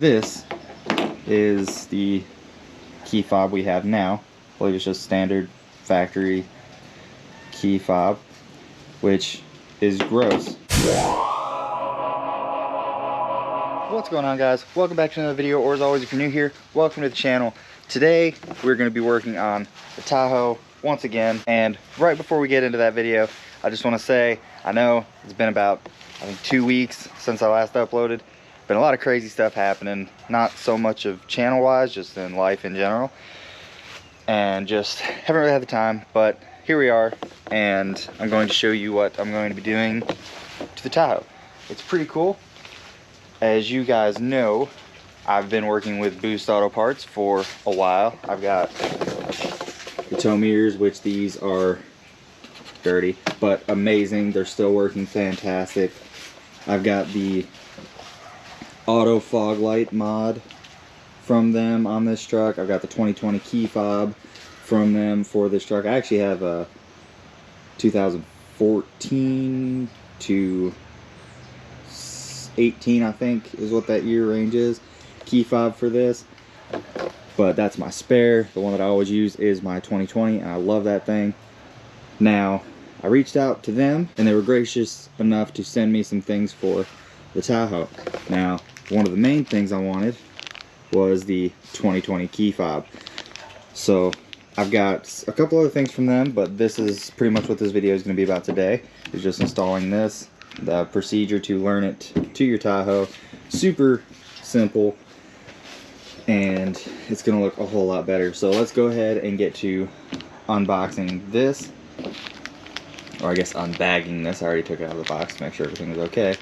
This is the key fob we have now. I believe it's just standard factory key fob, which is gross. What's going on, guys? Welcome back to another video, or as always, if you're new here, welcome to the channel. Today we're going to be working on the Tahoe once again, and right before we get into that video, I just want to say, I know it's been about, I think, 2 weeks since I last uploaded. Been a lot of crazy stuff happening, not so much of channel wise, just in life in general, and just haven't really had the time, but here we are, and I'm going to show you what I'm going to be doing to the Tahoe. It's pretty cool. As you guys know, I've been working with Boost Auto Parts for a while. I've got the tow mirrors, which these are dirty but amazing. They're still working fantastic. I've got the auto fog light mod from them on this truck. I've got the 2020 key fob from them for this truck. I actually have a 2014 to 18, I think is what that year range is, key fob for this, but that's my spare. The one that I always use is my 2020, and I love that thing. Now, I reached out to them and they were gracious enough to send me some things for the Tahoe. Now, one of the main things I wanted was the 2020 key fob. So I've got a couple other things from them, but this is pretty much what this video is going to be about today. Is just installing this, the procedure to learn it to your Tahoe. Super simple, and it's going to look a whole lot better. So let's go ahead and get to unboxing this, or I guess unbagging this. I already took it out of the box to make sure everything was okay.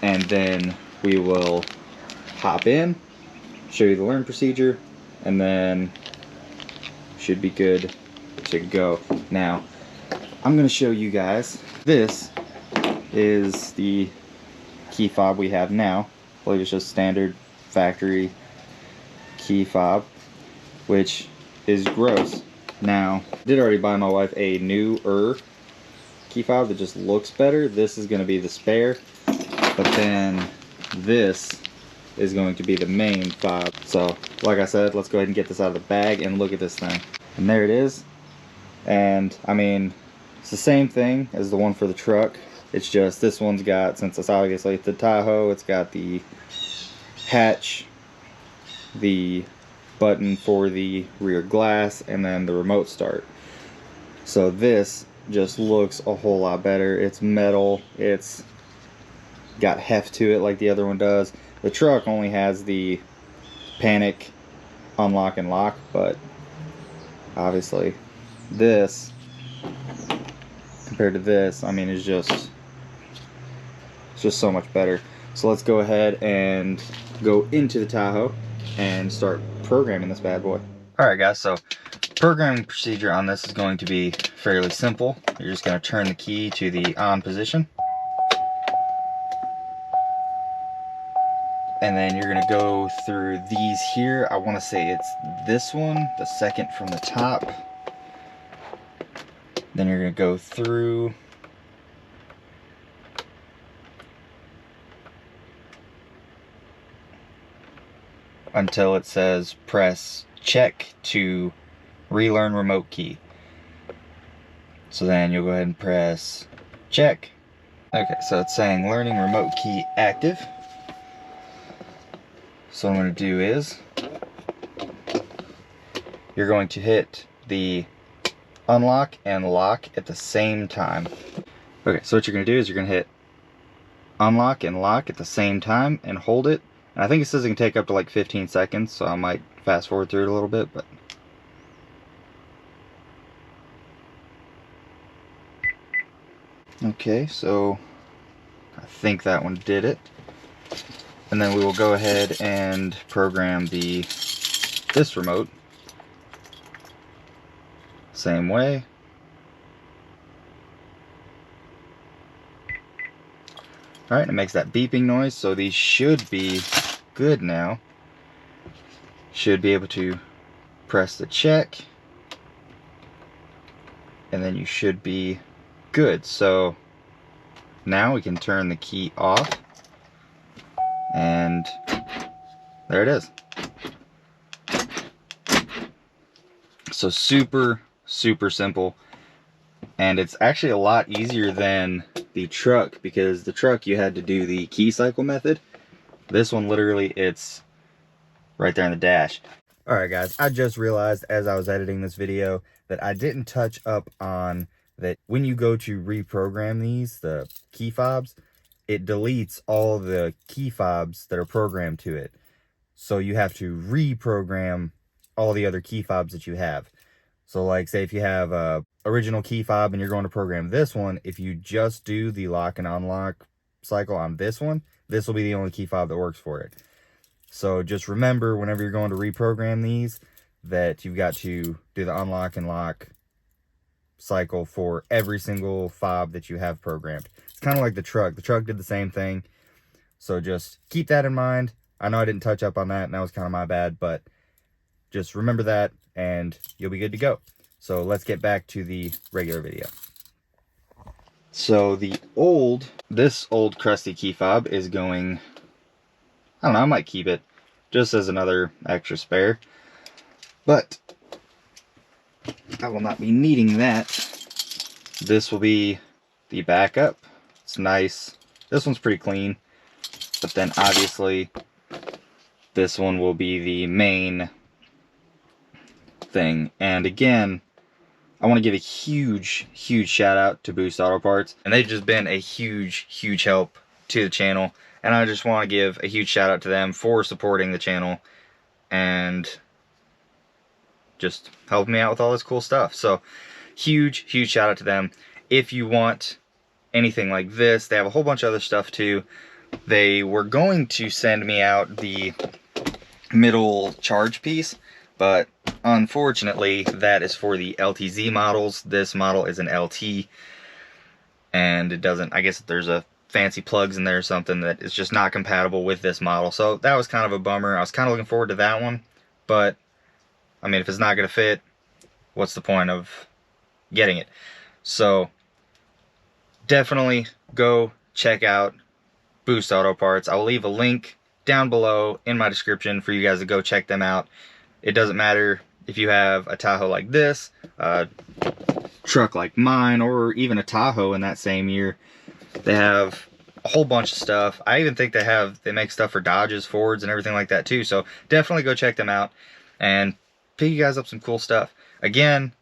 And then we will hop in, show you the learn procedure, and then should be good to go. Now, I'm going to show you guys. This is the key fob we have now. I believe it's just standard factory key fob, which is gross. Now, I did already buy my wife a newer key fob that just looks better. This is going to be the spare, but then this is going to be the main fob. So, like I said, let's go ahead and get this out of the bag and look at this thing. And there it is. And, I mean, it's the same thing as the one for the truck. It's just this one's got, since it's obviously the Tahoe, it's got the hatch, the button for the rear glass, and then the remote start. So this just looks a whole lot better. It's metal, it's got heft to it like the other one does. The truck only has the panic unlock and lock, but obviously this compared to this, I mean, it's just so much better. So let's go ahead and go into the Tahoe and start programming this bad boy. Alright guys, so programming procedure on this is going to be fairly simple. You're just going to turn the key to the on position, and then you're going to go through these here. I want to say it's this one, the second from the top. Then you're going to go through until it says press check to relearn remote key. So then you'll go ahead and press check. Okay, so it's saying learning remote key active. So what I'm going to do is you're going to hit the unlock and lock at the same time. Okay, so what you're going to do is you're going to hit unlock and lock at the same time and hold it. And I think it says it can take up to like 15 seconds, so I might fast forward through it a little bit, but okay, so I think that one did it. And then we will go ahead and program this remote same way. Alright, it makes that beeping noise, so these should be good now. Should be able to press the check, and then you should be good. So now we can turn the key off And there it is. So super simple, and it's actually a lot easier than the truck, because the truck you had to do the key cycle method. This one, literally, it's right there in the dash. Alright guys, I just realized as I was editing this video that I didn't touch up on that when you go to reprogram these, the key fobs, it deletes all the key fobs that are programmed to it. So you have to reprogram all the other key fobs that you have. So like, say if you have a original key fob and you're going to program this one, if you just do the lock and unlock cycle on this one, this will be the only key fob that works for it. So just remember, whenever you're going to reprogram these, that you've got to do the unlock and lock cycle for every single fob that you have programmed. It's kind of like the truck. The truck did the same thing. So just keep that in mind. I know I didn't touch up on that, and that was kind of my bad, but just remember that and you'll be good to go. So let's get back to the regular video. So this old crusty key fob is going, I don't know, I might keep it just as another extra spare, but I will not be needing that. This will be the backup. It's nice. This one's pretty clean, but then obviously this one will be the main thing. And again, I want to give a huge shout out to Boost Auto Parts, and they've just been a huge help to the channel, and I just want to give a huge shout out to them for supporting the channel and just helping me out with all this cool stuff. So huge shout out to them. If you want anything like this, they have a whole bunch of other stuff too. They were going to send me out the middle charge piece, but unfortunately that is for the LTZ models. This model is an LT, and it doesn't, I guess there's a fancy plugs in there or something that is just not compatible with this model. So that was kind of a bummer. I was kind of looking forward to that one, but I mean, if it's not going to fit, what's the point of getting it? So definitely go check out Boost Auto Parts. I will leave a link down below in my description for you guys to go check them out. It doesn't matter if you have a Tahoe like this, a truck like mine, or even a Tahoe in that same year. They have a whole bunch of stuff. I even think they make stuff for Dodges, Fords, and everything like that too. So definitely go check them out and pick you guys up some cool stuff. Again,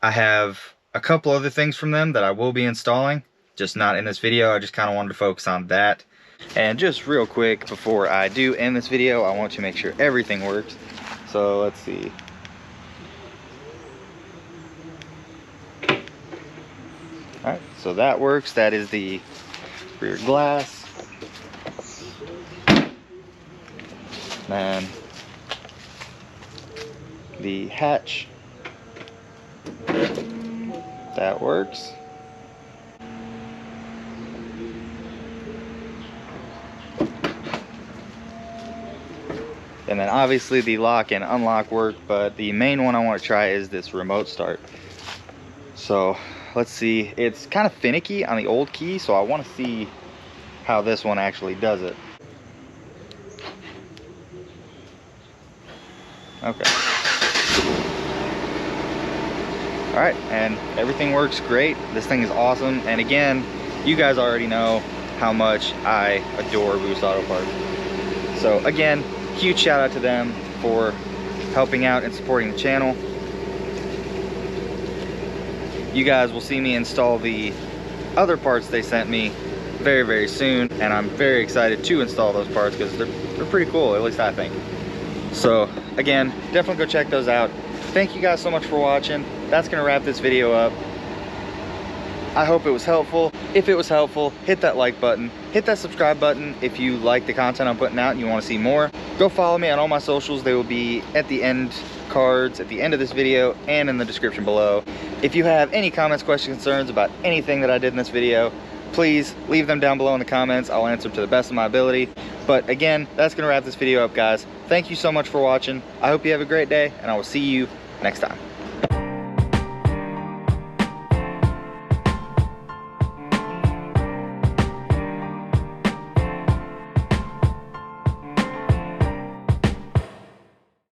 I have a couple other things from them that I will be installing, just not in this video. I just kind of wanted to focus on that. And just real quick, before I do end this video, I want to make sure everything works. So let's see. Alright, so that works. That is the rear glass. And the hatch. That works. And then obviously the lock and unlock work, but the main one I want to try is this remote start. So let's see, it's kind of finicky on the old key, so I want to see how this one actually does it. Okay. Alright, and everything works great. This thing is awesome, and again, you guys already know how much I adore Boost Auto Parts. So again, huge shout out to them for helping out and supporting the channel. You guys will see me install the other parts they sent me very soon, and I'm very excited to install those parts because they're pretty cool, at least I think. So again, definitely go check those out. Thank you guys so much for watching. That's gonna wrap this video up. I hope it was helpful. If it was helpful, hit that like button, hit that subscribe button if you like the content I'm putting out and you want to see more. Go follow me on all my socials. They will be at the end cards, at the end of this video, and in the description below. If you have any comments, questions, concerns about anything that I did in this video, please leave them down below in the comments. I'll answer them to the best of my ability. But again, that's gonna wrap this video up, guys. Thank you so much for watching. I hope you have a great day, and I will see you next time.